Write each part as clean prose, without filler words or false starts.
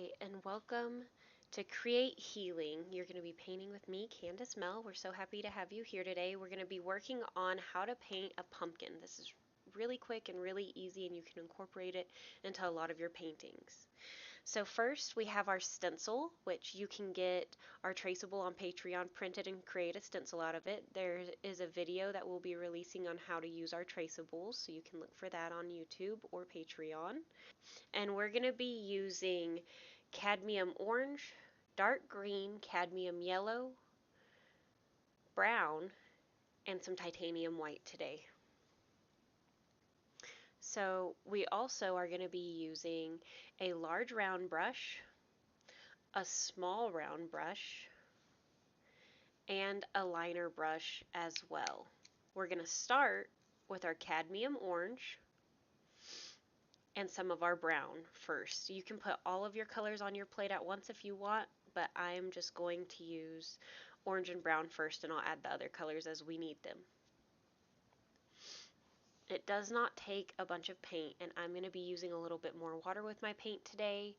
Hi, and welcome to Create Healing. You're going to be painting with me, Candace Mel. We're so happy to have you here today. We're going to be working on how to paint a pumpkin. This is really quick and really easy, and you can incorporate it into a lot of your paintings. So first we have our stencil, which you can get our traceable on Patreon printed and create a stencil out of it. There is a video that we'll be releasing on how to use our traceables, so you can look for that on YouTube or Patreon. And we're going to be using cadmium orange, dark green, cadmium yellow, brown, and some titanium white today. So we also are going to be using a large round brush, a small round brush, and a liner brush as well. We're going to start with our cadmium orange and some of our brown first. You can put all of your colors on your plate at once if you want, but I'm just going to use orange and brown first, and I'll add the other colors as we need them. It does not take a bunch of paint, and I'm going to be using a little bit more water with my paint today,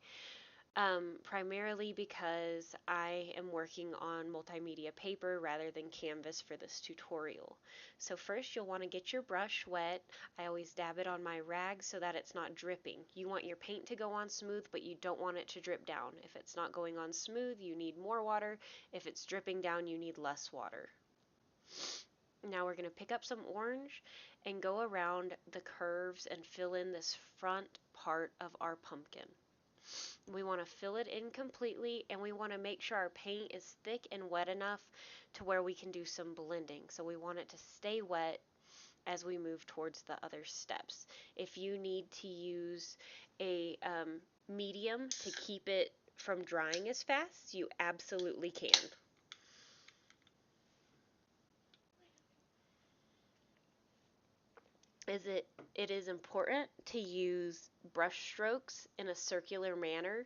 primarily because I am working on multimedia paper rather than canvas for this tutorial. So first you'll want to get your brush wet. I always dab it on my rag so that it's not dripping. You want your paint to go on smooth, but you don't want it to drip down. If it's not going on smooth, you need more water. If it's dripping down, you need less water. Now we're going to pick up some orange and go around the curves and fill in this front part of our pumpkin. We want to fill it in completely, and we want to make sure our paint is thick and wet enough to where we can do some blending. So we want it to stay wet as we move towards the other steps. If you need to use a medium to keep it from drying as fast, you absolutely can. It is important to use brush strokes in a circular manner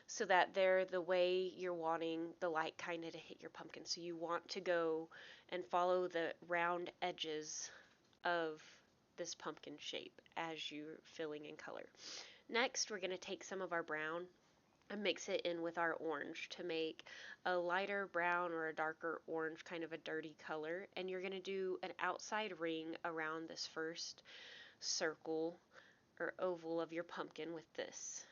so that they're the way you're wanting the light kind of to hit your pumpkin. So you want to go and follow the round edges of this pumpkin shape as you're filling in color. Next, we're going to take some of our brown and mix it in with our orange to make a lighter brown or a darker orange, kind of a dirty color. And you're going to do an outside ring around this first circle or oval of your pumpkin with this.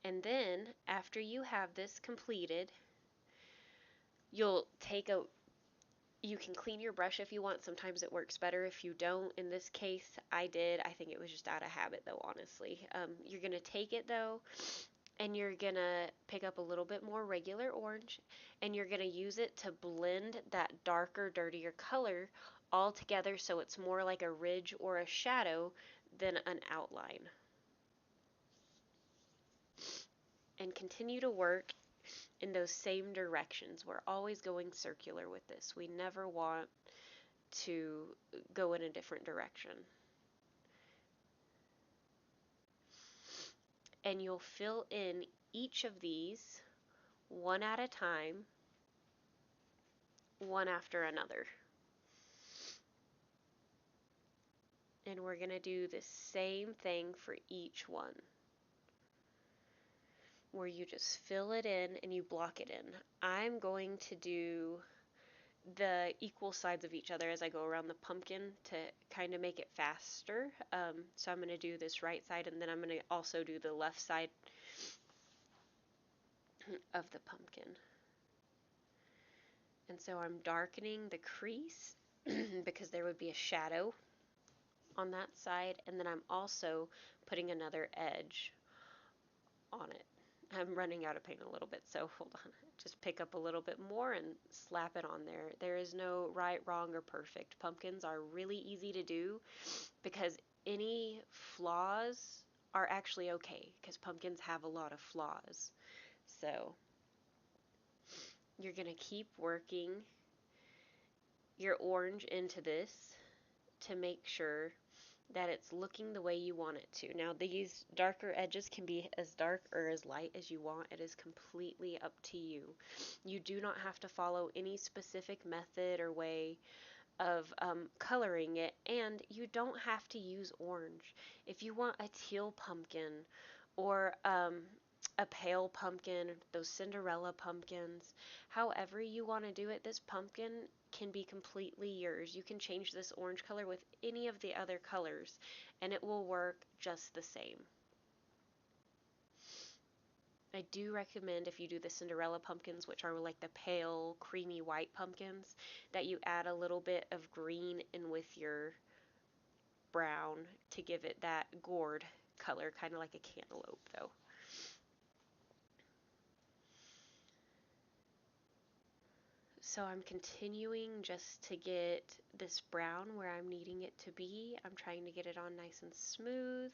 And then after you have this completed, you'll take you can clean your brush if you want. Sometimes it works better if you don't. In this case, I did. I think it was just out of habit though, honestly. You're going to take it though, and you're going to pick up a little bit more regular orange, and you're going to use it to blend that darker, dirtier color all together so it's more like a ridge or a shadow than an outline. And continue to work in those same directions. We're always going circular with this. We never want to go in a different direction. And you'll fill in each of these one at a time, one after another. And we're going to do the same thing for each one, where you just fill it in and you block it in. I'm going to do the equal sides of each other as I go around the pumpkin to kind of make it faster. So I'm going to do this right side, and then I'm going to also do the left side of the pumpkin. And so I'm darkening the crease because there would be a shadow on that side, and then I'm also putting another edge on it. I'm running out of paint a little bit, so hold on. Just pick up a little bit more and slap it on there. There is no right, wrong, or perfect. Pumpkins are really easy to do because any flaws are actually okay, because pumpkins have a lot of flaws. So you're going to keep working your orange into this to make sure that it's looking the way you want it to. Now these darker edges can be as dark or as light as you want. It is completely up to you. You do not have to follow any specific method or way of coloring it, and you don't have to use orange. If you want a teal pumpkin or a pale pumpkin, those Cinderella pumpkins. However you want to do it, this pumpkin can be completely yours. You can change this orange color with any of the other colors, and it will work just the same. I do recommend if you do the Cinderella pumpkins, which are like the pale, creamy white pumpkins, that you add a little bit of green in with your brown to give it that gourd color, kind of like a cantaloupe though. So I'm continuing just to get this brown where I'm needing it to be. I'm trying to get it on nice and smooth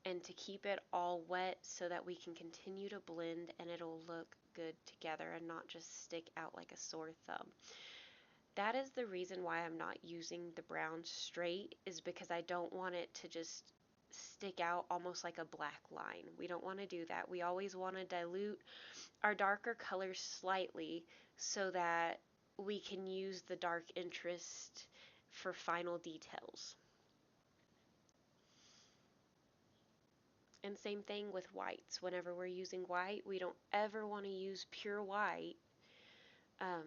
and to keep it all wet so that we can continue to blend and it'll look good together and not just stick out like a sore thumb. That is the reason why I'm not using the brown straight, is because I don't want it to just stick out almost like a black line. We don't want to do that. We always want to dilute our darker colors slightly so that we can use the dark interest for final details. And same thing with whites. Whenever we're using white, we don't ever want to use pure white um,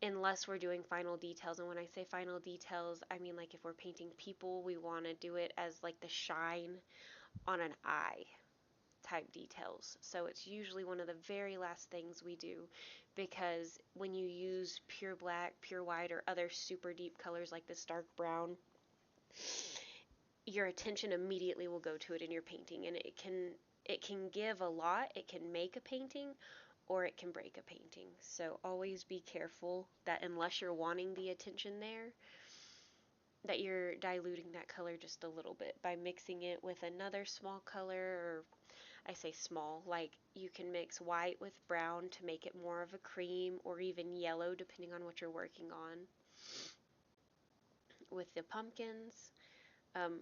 unless we're doing final details. And when I say final details, I mean like if we're painting people, we want to do it as like the shine on an eye type details. So it's usually one of the very last things we do, because when you use pure black, pure white, or other super deep colors like this dark brown, your attention immediately will go to it in your painting, and it can give a lot. It can make a painting or it can break a painting. So always be careful that unless you're wanting the attention there, that you're diluting that color just a little bit by mixing it with another small color, or I say small, like you can mix white with brown to make it more of a cream, or even yellow depending on what you're working on. With the pumpkins,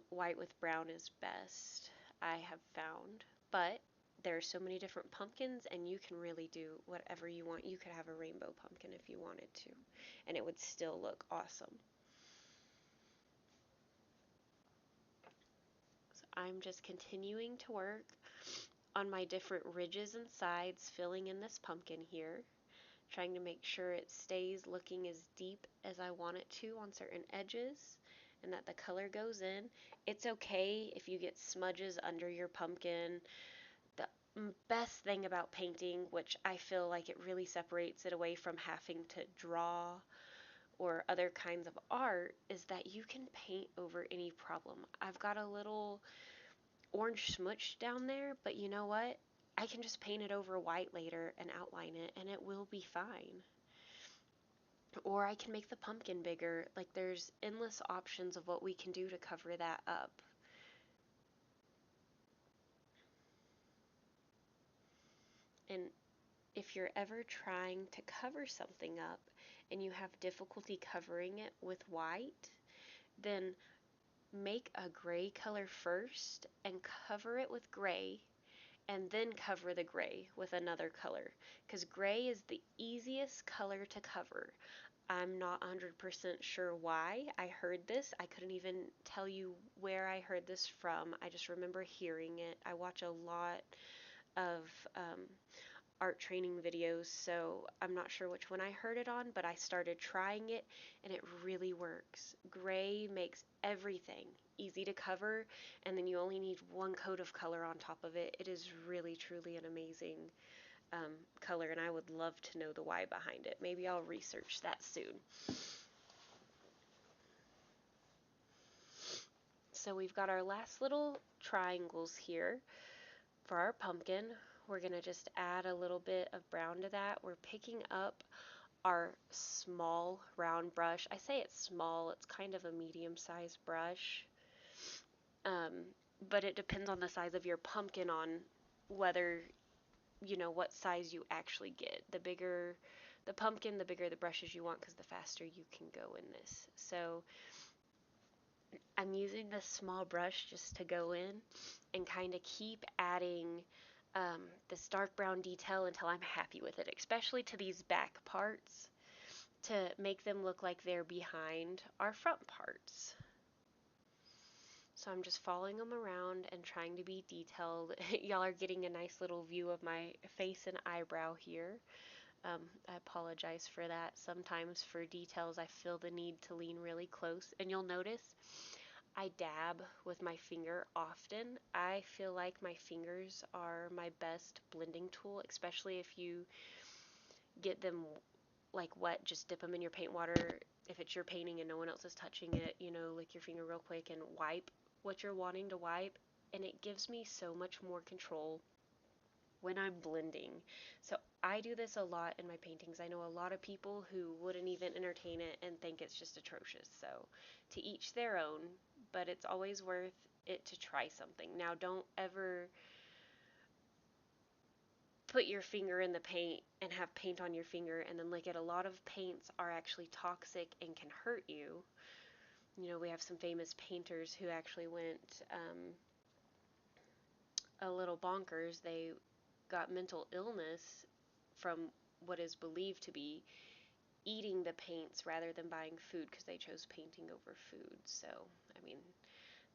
white with brown is best, I have found. But there are so many different pumpkins, and you can really do whatever you want. You could have a rainbow pumpkin if you wanted to, and it would still look awesome. So I'm just continuing to work on my different ridges and sides, filling in this pumpkin here, trying to make sure it stays looking as deep as I want it to on certain edges and that the color goes in. It's okay if you get smudges under your pumpkin. The best thing about painting, which I feel like it really separates it away from having to draw or other kinds of art, is that you can paint over any problem. I've got a little orange smudge down there, but you know what? I can just paint it over white later and outline it, and it will be fine. Or I can make the pumpkin bigger. Like, there's endless options of what we can do to cover that up. And if you're ever trying to cover something up and you have difficulty covering it with white, then make a gray color first and cover it with gray, and then cover the gray with another color, because gray is the easiest color to cover. I'm not 100% sure why I heard this. I couldn't even tell you where I heard this from. I just remember hearing it. I watch a lot of art training videos, so I'm not sure which one I heard it on, but I started trying it and it really works. Gray makes everything easy to cover, and then you only need one coat of color on top of it. It is really, truly an amazing color, and I would love to know the why behind it. Maybe I'll research that soon. So we've got our last little triangles here for our pumpkin. We're going to just add a little bit of brown to that. We're picking up our small round brush. I say it's small, it's kind of a medium-sized brush. But it depends on the size of your pumpkin on whether, what size you actually get. The bigger the pumpkin, the bigger the brushes you want, because the faster you can go in this. So I'm using this small brush just to go in and kind of keep adding this dark brown detail until I'm happy with it, especially to these back parts, to make them look like they're behind our front parts. So I'm just following them around and trying to be detailed. Y'all are getting a nice little view of my face and eyebrow here. I apologize for that. Sometimes for details I feel the need to lean really close, and you'll notice I dab with my finger often. I feel like my fingers are my best blending tool, especially if you get them like wet, just dip them in your paint water. If it's your painting and no one else is touching it, lick your finger real quick and wipe what you're wanting to wipe. And it gives me so much more control when I'm blending. So I do this a lot in my paintings. I know a lot of people who wouldn't even entertain it and think it's just atrocious. So to each their own, but it's always worth it to try something. Now, don't ever put your finger in the paint and have paint on your finger and then lick it. A lot of paints are actually toxic and can hurt you. We have some famous painters who actually went a little bonkers. They got mental illness from what is believed to be eating the paints rather than buying food because they chose painting over food. So, I mean,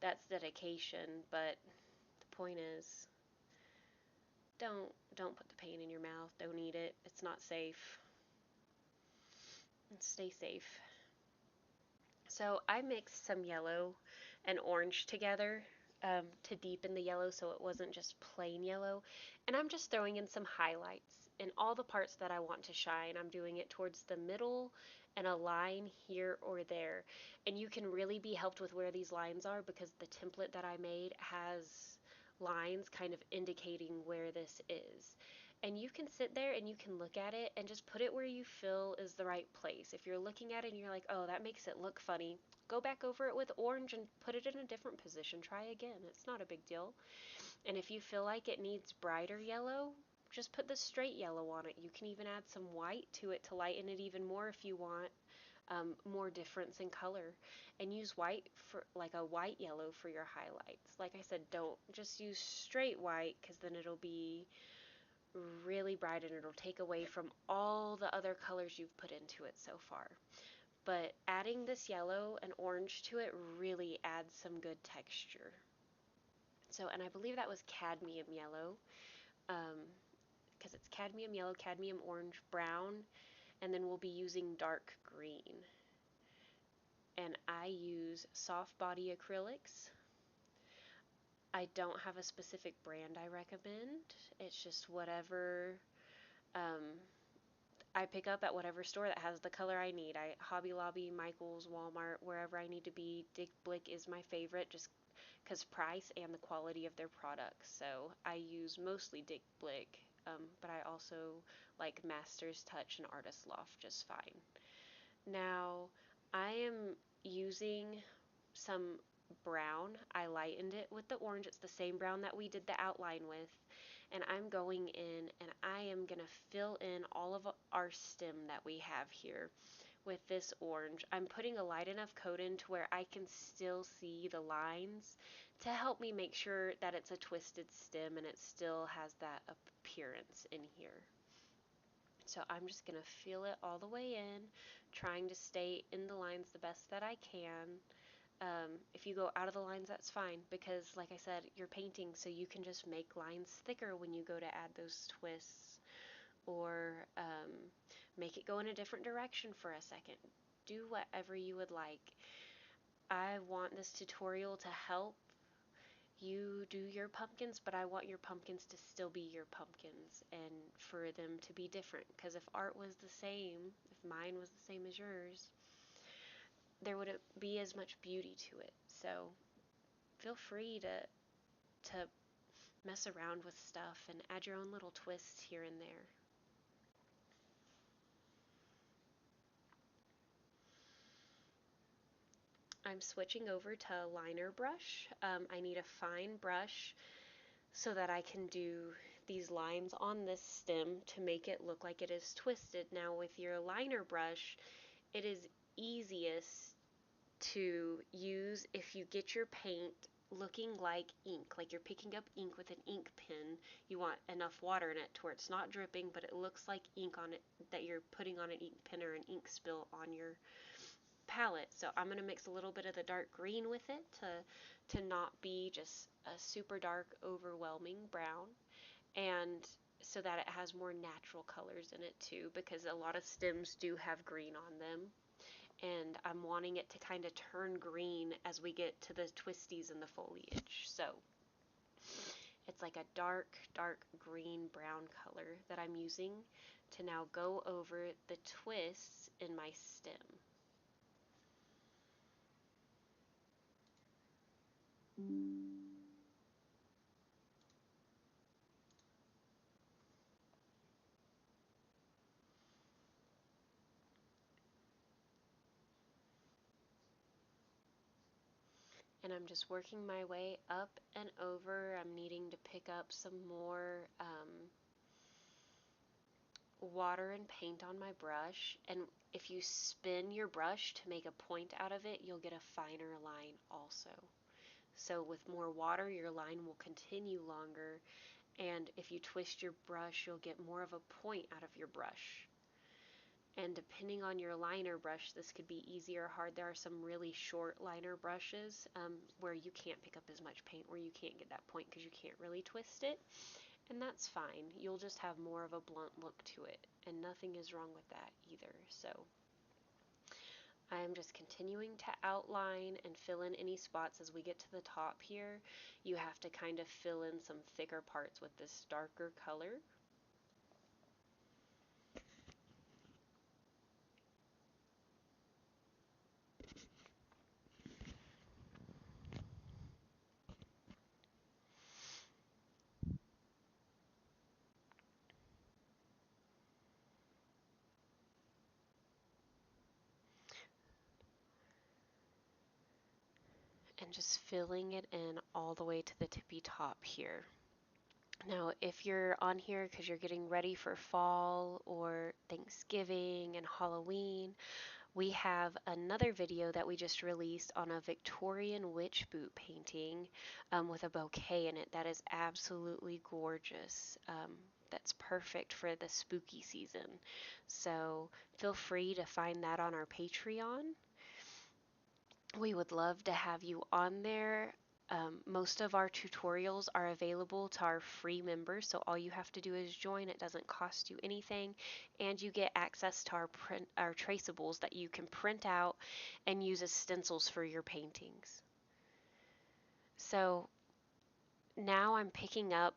that's dedication, but the point is don't put the paint in your mouth. Don't eat it. It's not safe. And stay safe. So I mixed some yellow and orange together to deepen the yellow so it wasn't just plain yellow. And I'm just throwing in some highlights in all the parts that I want to shine. I'm doing it towards the middle and a line here or there. And you can really be helped with where these lines are because the template that I made has lines kind of indicating where this is. And you can sit there and you can look at it and just put it where you feel is the right place. If you're looking at it and you're like, oh, that makes it look funny, go back over it with orange and put it in a different position. Try again. It's not a big deal. And if you feel like it needs brighter yellow, just put the straight yellow on it. You can even add some white to it to lighten it even more if you want more difference in color. And use white for like a white yellow for your highlights. Like I said, don't just use straight white because then it'll be really bright and it'll take away from all the other colors you've put into it so far. But adding this yellow and orange to it really adds some good texture. So, and I believe that was cadmium yellow, because it's cadmium yellow, cadmium orange, brown, and then we'll be using dark green. And I use soft body acrylics. I don't have a specific brand I recommend. It's just whatever I pick up at whatever store that has the color I need. Hobby Lobby, Michael's, Walmart, wherever I need to be. Dick Blick is my favorite just because price and the quality of their products. So I use mostly Dick Blick, but I also like Master's Touch and Artist Loft just fine. Now I am using some brown. I lightened it with the orange. It's the same brown that we did the outline with. And I'm going in and I am going to fill in all of our stem that we have here with this orange. I'm putting a light enough coat in to where I can still see the lines to help me make sure that it's a twisted stem and it still has that appearance in here. So I'm just going to feel it all the way in, trying to stay in the lines the best that I can. If you go out of the lines, that's fine, because like I said, you're painting, so you can just make lines thicker when you go to add those twists, or make it go in a different direction for a second. Do whatever you would like. I want this tutorial to help you do your pumpkins, but I want your pumpkins to still be your pumpkins and for them to be different, because if art was the same, if mine was the same as yours, there wouldn't be as much beauty to it. So feel free to mess around with stuff and add your own little twists here and there. I'm switching over to a liner brush. I need a fine brush so that I can do these lines on this stem to make it look like it is twisted. Now with your liner brush, it is easiest to use if you get your paint looking like ink, like you're picking up ink with an ink pen. You want enough water in it to where it's not dripping, but it looks like ink on it, that you're putting on an ink pen or an ink spill on your palette. So I'm going to mix a little bit of the dark green with it to not be just a super dark, overwhelming brown, and so that it has more natural colors in it too, because a lot of stems do have green on them. And I'm wanting it to kind of turn green as we get to the twisties in the foliage. So it's like a dark, dark green brown color that I'm using to now go over the twists in my stem. And I'm just working my way up and over. I'm needing to pick up some more water and paint on my brush, and if you spin your brush to make a point out of it, you'll get a finer line also. So with more water, your line will continue longer, and if you twist your brush, you'll get more of a point out of your brush. And depending on your liner brush, this could be easy or hard. There are some really short liner brushes where you can't pick up as much paint, where you can't get that point because you can't really twist it. And that's fine. You'll just have more of a blunt look to it, and nothing is wrong with that either. So I'm just continuing to outline and fill in any spots as we get to the top here. You have to kind of fill in some thicker parts with this darker color. And just filling it in all the way to the tippy top here. Now, if you're on here because you're getting ready for fall or Thanksgiving and Halloween, we have another video that we just released on a Victorian witch boot painting with a bouquet in it that is absolutely gorgeous. That's perfect for the spooky season. So feel free to find that on our Patreon. We would love to have you on there. Most of our tutorials are available to our free members, so all you have to do is join. It doesn't cost you anything, and you get access to our traceables that you can print out and use as stencils for your paintings. So now I'm picking up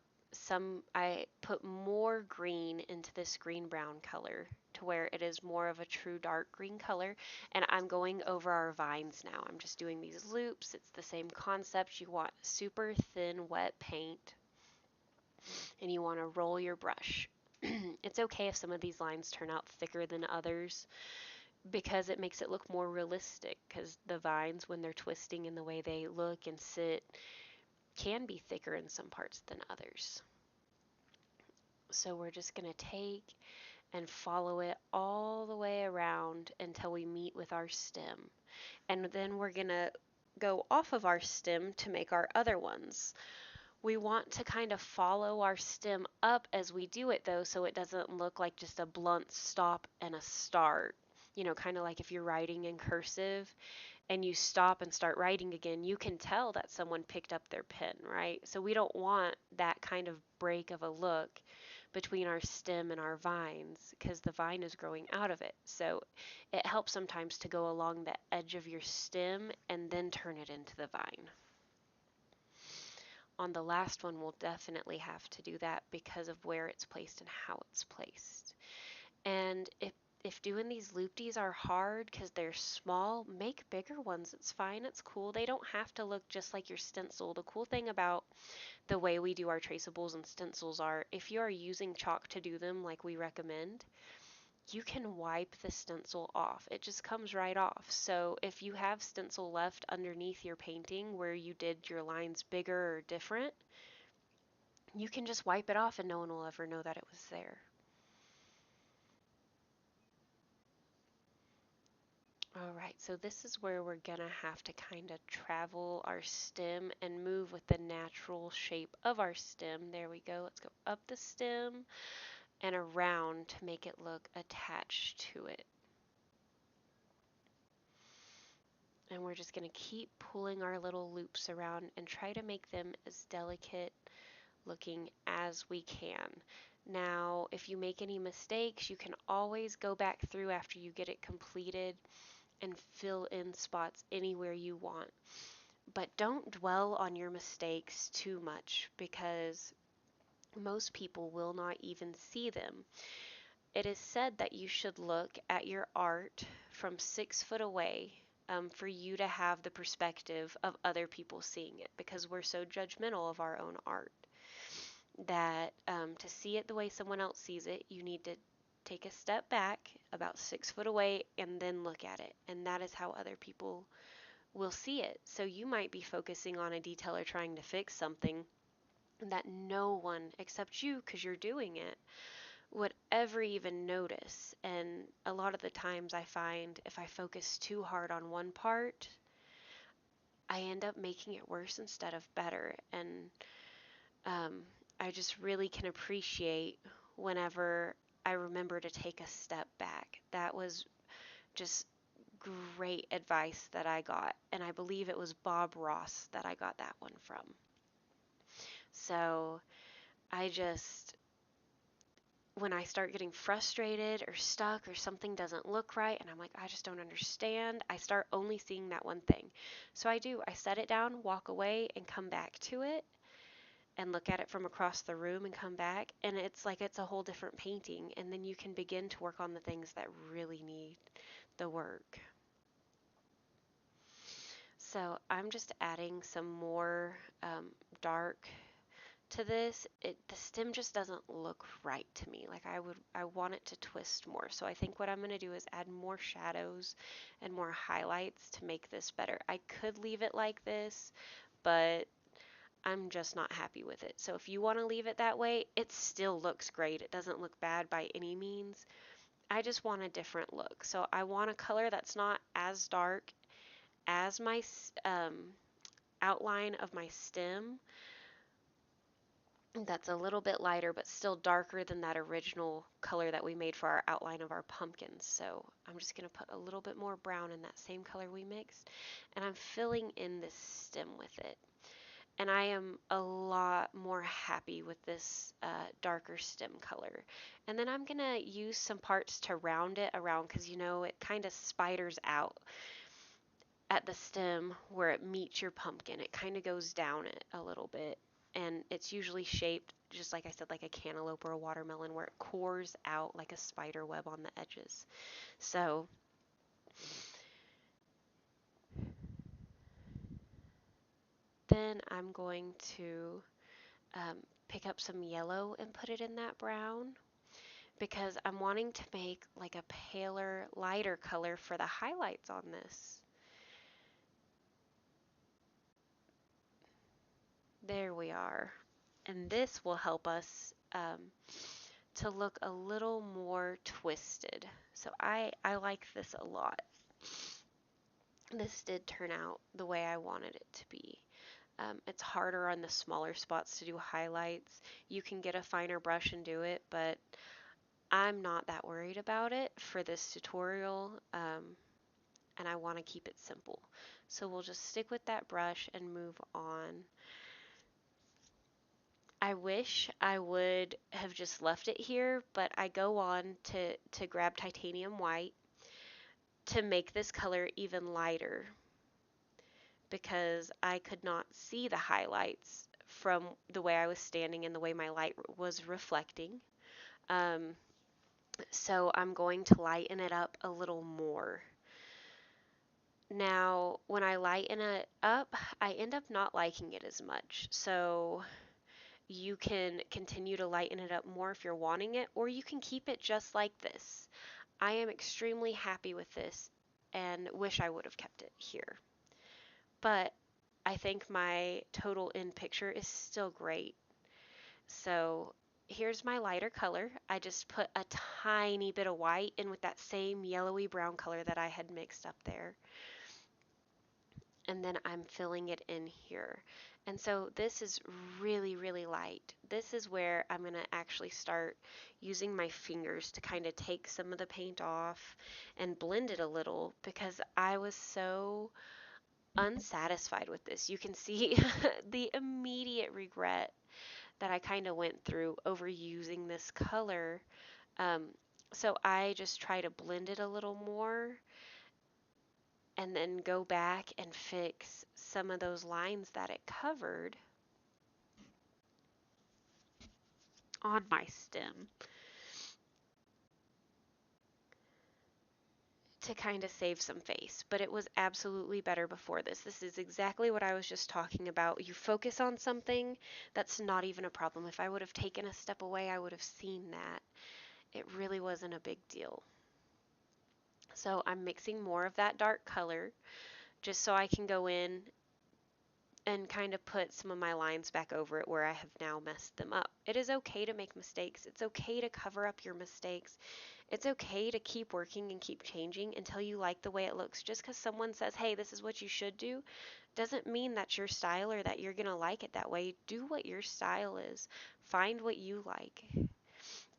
I put more green into this green-brown color to where it is more of a true dark green color, and I'm going over our vines now. I'm just doing these loops. It's the same concept. You want super thin wet paint, and you want to roll your brush. It's okay if some of these lines turn out thicker than others because it makes it look more realistic, because the vines, when they're twisting and the way they look and sit, can be thicker in some parts than others. So we're just going to take and follow it all the way around until we meet with our stem. And then we're going to go off of our stem to make our other ones. We want to kind of follow our stem up as we do it though, so it doesn't look like just a blunt stop and a start. You know, kind of like if you're writing in cursive and you stop and start writing again, you can tell that someone picked up their pen, right? So we don't want that kind of break of a look between our stem and our vines because the vine is growing out of it. So it helps sometimes to go along the edge of your stem and then turn it into the vine. On the last one, we'll definitely have to do that because of where it's placed and how it's placed. And if doing these loopties are hard because they're small, make bigger ones. It's fine. It's cool. They don't have to look just like your stencil. The cool thing about the way we do our traceables and stencils are if you are using chalk to do them like we recommend, you can wipe the stencil off. It just comes right off. So if you have stencil left underneath your painting where you did your lines bigger or different, you can just wipe it off and no one will ever know that it was there. Alright, so this is where we're gonna have to kind of travel our stem and move with the natural shape of our stem. There we go. Let's go up the stem and around to make it look attached to it. And we're just going to keep pulling our little loops around and try to make them as delicate looking as we can. Now, if you make any mistakes, you can always go back through after you get it completed and fill in spots anywhere you want. But don't dwell on your mistakes too much because most people will not even see them. It is said that you should look at your art from 6 foot away for you to have the perspective of other people seeing it because we're so judgmental of our own art that to see it the way someone else sees it, you need to take a step back about 6 foot away and then look at it. And that is how other people will see it. So you might be focusing on a detail or trying to fix something that no one except you, because you're doing it, would ever even notice. And a lot of the times I find if I focus too hard on one part, I end up making it worse instead of better. And um, I just really can appreciate whenever I remember to take a step back. That was just great advice that I got. And I believe it was Bob Ross that I got that one from. So I just, when I start getting frustrated or stuck or something doesn't look right and I'm like, I just don't understand, I start only seeing that one thing. So I set it down, walk away, and come back to it and look at it from across the room and come back. And it's like it's a whole different painting. And then you can begin to work on the things that really need the work. So I'm just adding some more dark to this. The stem just doesn't look right to me. Like I want it to twist more. So I think what I'm going to do is add more shadows and more highlights to make this better. I could leave it like this, but I'm just not happy with it. So if you want to leave it that way, it still looks great. It doesn't look bad by any means. I just want a different look. So I want a color that's not as dark as my outline of my stem, that's a little bit lighter but still darker than that original color that we made for our outline of our pumpkins. So I'm just going to put a little bit more brown in that same color we mixed, and I'm filling in this stem with it. And I am a lot more happy with this darker stem color. And then I'm going to use some parts to round it around because it kind of spiders out at the stem where it meets your pumpkin. It kind of goes down it a little bit. And it's usually shaped, just like I said, like a cantaloupe or a watermelon, where it cores out like a spider web on the edges. So then I'm going to pick up some yellow and put it in that brown because I'm wanting to make like a paler, lighter color for the highlights on this. There we are. And this will help us to look a little more twisted. So I like this a lot. This did turn out the way I wanted it to be. It's harder on the smaller spots to do highlights. You can get a finer brush and do it, but I'm not that worried about it for this tutorial, and I want to keep it simple. So we'll just stick with that brush and move on. I wish I would have just left it here, but I go on to grab titanium white to make this color even lighter because I could not see the highlights from the way I was standing and the way my light was reflecting. So I'm going to lighten it up a little more. Now, when I lighten it up, I end up not liking it as much. So you can continue to lighten it up more if you're wanting it, or you can keep it just like this. I am extremely happy with this and wish I would have kept it here. But I think my total end picture is still great. So here's my lighter color. I just put a tiny bit of white in with that same yellowy brown color that I had mixed up there. And then I'm filling it in here. And so this is really, really light. This is where I'm going to actually start using my fingers to kind of take some of the paint off and blend it a little because I was so unsatisfied with this. You can see the immediate regret that I kind of went through over using this color. Um, so I just try to blend it a little more and then go back and fix some of those lines that it covered on my stem to kind of save some face. But it was absolutely better before this. This is exactly what I was just talking about. You focus on something, that's not even a problem. If I would have taken a step away, I would have seen that. It really wasn't a big deal. So I'm mixing more of that dark color just so I can go in and kind of put some of my lines back over it where I have now messed them up. It is okay to make mistakes. It's okay to cover up your mistakes. It's okay to keep working and keep changing until you like the way it looks. Just because someone says, hey, this is what you should do, doesn't mean that's your style or that you're going to like it that way. Do what your style is. Find what you like.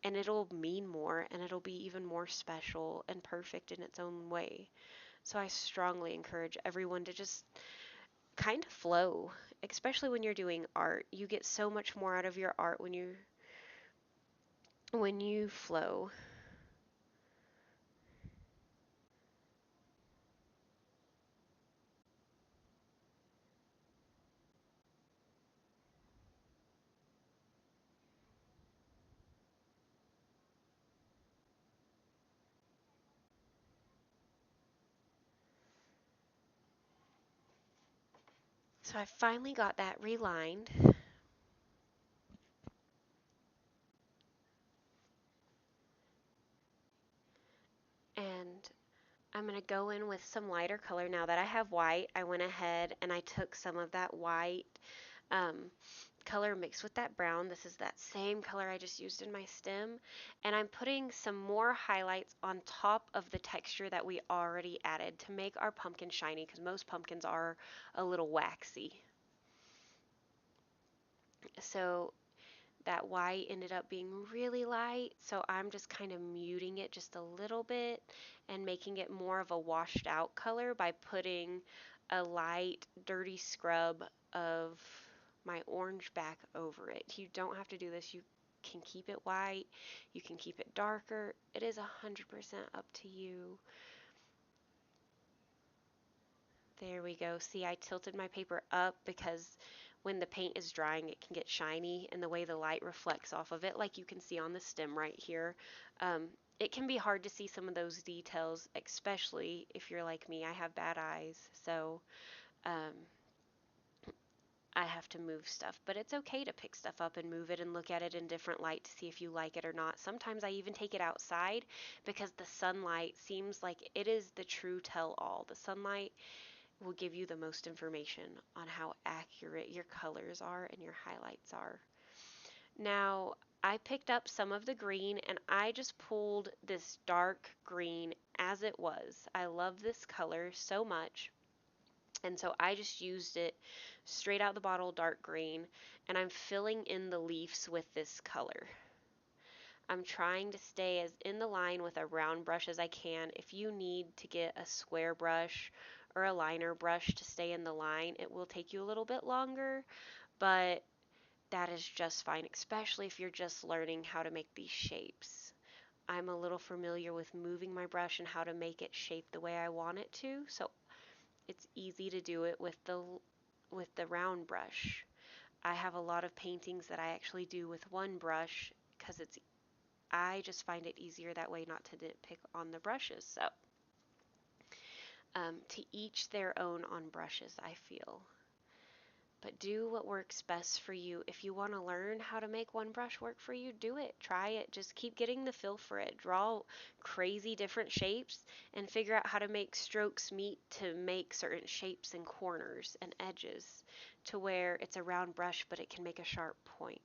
And it'll mean more and it'll be even more special and perfect in its own way. So I strongly encourage everyone to just kind of flow, especially when you're doing art. You get so much more out of your art when you flow. So I finally got that relined, and I'm going to go in with some lighter color. Now that I have white, I went ahead and I took some of that white um, color mixed with that brown. This is that same color I just used in my stem, and I'm putting some more highlights on top of the texture that we already added to make our pumpkin shiny, because most pumpkins are a little waxy. So that white ended up being really light, so I'm just kind of muting it just a little bit and making it more of a washed out color by putting a light dirty scrub of my orange back over it. You don't have to do this. You can keep it white, you can keep it darker. It is 100% up to you. There we go. See, I tilted my paper up because when the paint is drying, it can get shiny, and the way the light reflects off of it, like you can see on the stem right here, it can be hard to see some of those details, especially if you're like me. I have bad eyes, so um, I have to move stuff. But it's okay to pick stuff up and move it and look at it in different light to see if you like it or not. Sometimes I even take it outside because the sunlight seems like it is the true tell-all. The sunlight will give you the most information on how accurate your colors are and your highlights are. Now, I picked up some of the green and I just pulled this dark green as it was. I love this color so much. And so I just used it straight out the bottle, dark green, and I'm filling in the leaves with this color. I'm trying to stay as in the line with a round brush as I can. If you need to get a square brush or a liner brush to stay in the line, it will take you a little bit longer, but that is just fine, especially if you're just learning how to make these shapes. I'm a little familiar with moving my brush and how to make it shape the way I want it to, so it's easy to do it with the round brush. I have a lot of paintings that I actually do with one brush because I just find it easier that way, not to nitpick on the brushes. So to each their own on brushes, I feel. But do what works best for you. If you want to learn how to make one brush work for you, do it. Try it. Just keep getting the feel for it. Draw crazy different shapes and figure out how to make strokes meet to make certain shapes and corners and edges to where it's a round brush but it can make a sharp point.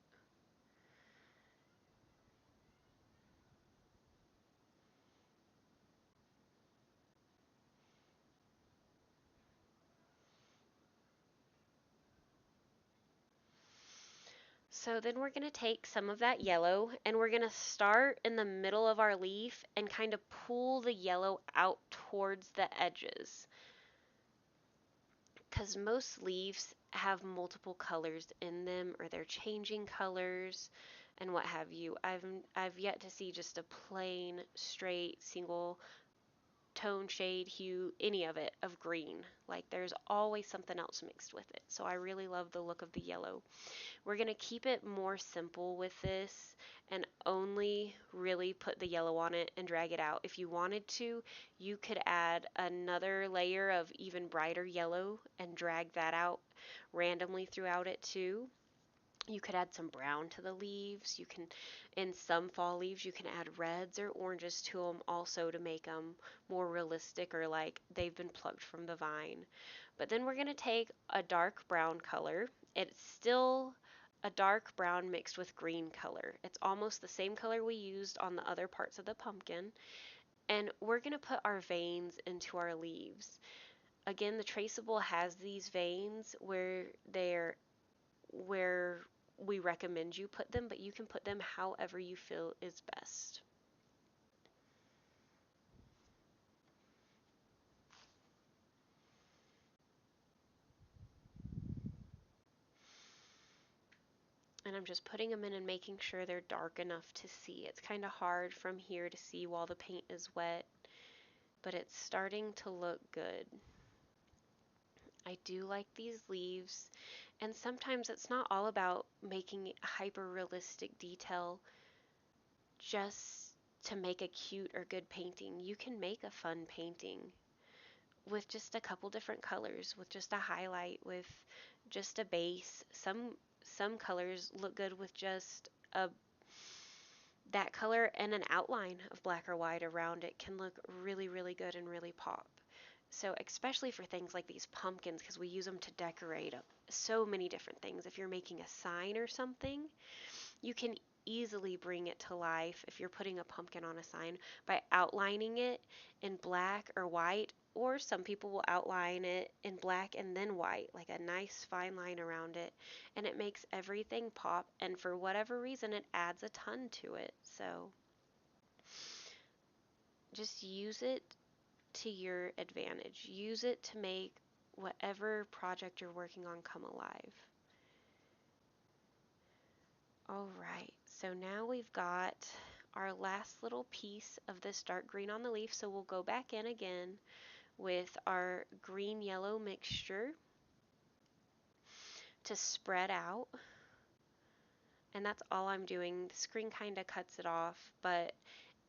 So then we're going to take some of that yellow and we're going to start in the middle of our leaf and kind of pull the yellow out towards the edges. Because most leaves have multiple colors in them, or they're changing colors and what have you. I've yet to see just a plain, straight, single tone, shade, hue, any of it of green. Like there's always something else mixed with it. So I really love the look of the yellow. We're going to keep it more simple with this and only really put the yellow on it and drag it out. If you wanted to, you could add another layer of even brighter yellow and drag that out randomly throughout it too. You could add some brown to the leaves. You can, in some fall leaves, you can add reds or oranges to them also to make them more realistic or like they've been plucked from the vine. But then we're going to take a dark brown color. It's still a dark brown mixed with green color. It's almost the same color we used on the other parts of the pumpkin. And we're going to put our veins into our leaves. Again, the traceable has these veins where we recommend you put them, but you can put them however you feel is best. And I'm just putting them in and making sure they're dark enough to see. It's kind of hard from here to see while the paint is wet, but it's starting to look good. I do like these leaves, and sometimes it's not all about making hyper realistic detail just to make a cute or good painting. You can make a fun painting with just a couple different colors, with just a highlight, with just a base. Some colors look good with just a that color and an outline of black or white around it can look really, really good and really pop. So especially for things like these pumpkins, because we use them to decorate so many different things. If you're making a sign or something, you can easily bring it to life if you're putting a pumpkin on a sign by outlining it in black or white, or some people will outline it in black and then white, like a nice fine line around it, and it makes everything pop, and for whatever reason it adds a ton to it. So just use it to your advantage. Use it to make whatever project you're working on come alive. All right, so now we've got our last little piece of this dark green on the leaf, so we'll go back in again with our green yellow mixture to spread out, and that's all I'm doing. The screen kind of cuts it off, but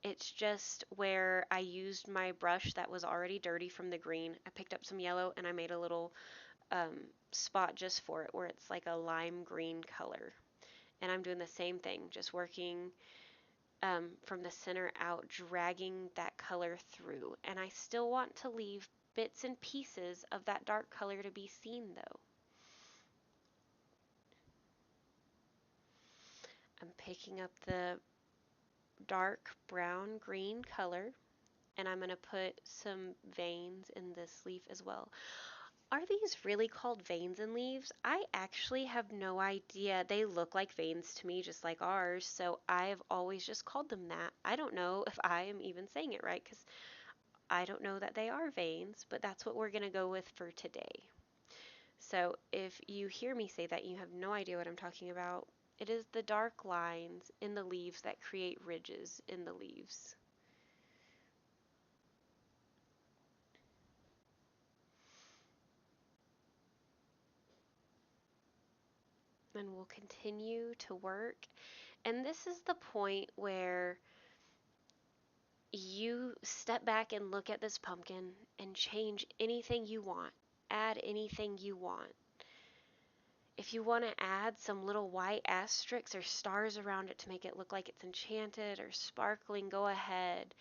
it's just where I used my brush that was already dirty from the green. I picked up some yellow and I made a little spot just for it where it's like a lime green color. And I'm doing the same thing, just working from the center out, dragging that color through. And I still want to leave bits and pieces of that dark color to be seen though. I'm picking up the dark brown green color and I'm going to put some veins in this leaf as well. Are these really called veins in leaves? I actually have no idea. They look like veins to me, just like ours, so I've always just called them that. I don't know if I am even saying it right because I don't know that they are veins, but that's what we're going to go with for today. So if you hear me say that you have no idea what I'm talking about, it is the dark lines in the leaves that create ridges in the leaves. And we'll continue to work. And this is the point where you step back and look at this pumpkin and change anything you want, add anything you want. If you want to add some little white asterisks or stars around it to make it look like it's enchanted or sparkling, go ahead.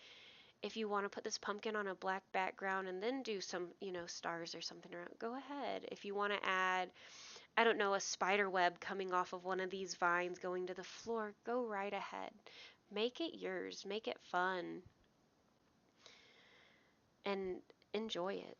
If you want to put this pumpkin on a black background and then do some, stars or something around, go ahead. If you want to add, I don't know, a spider web coming off of one of these vines going to the floor, go right ahead. Make it yours, make it fun, and enjoy it.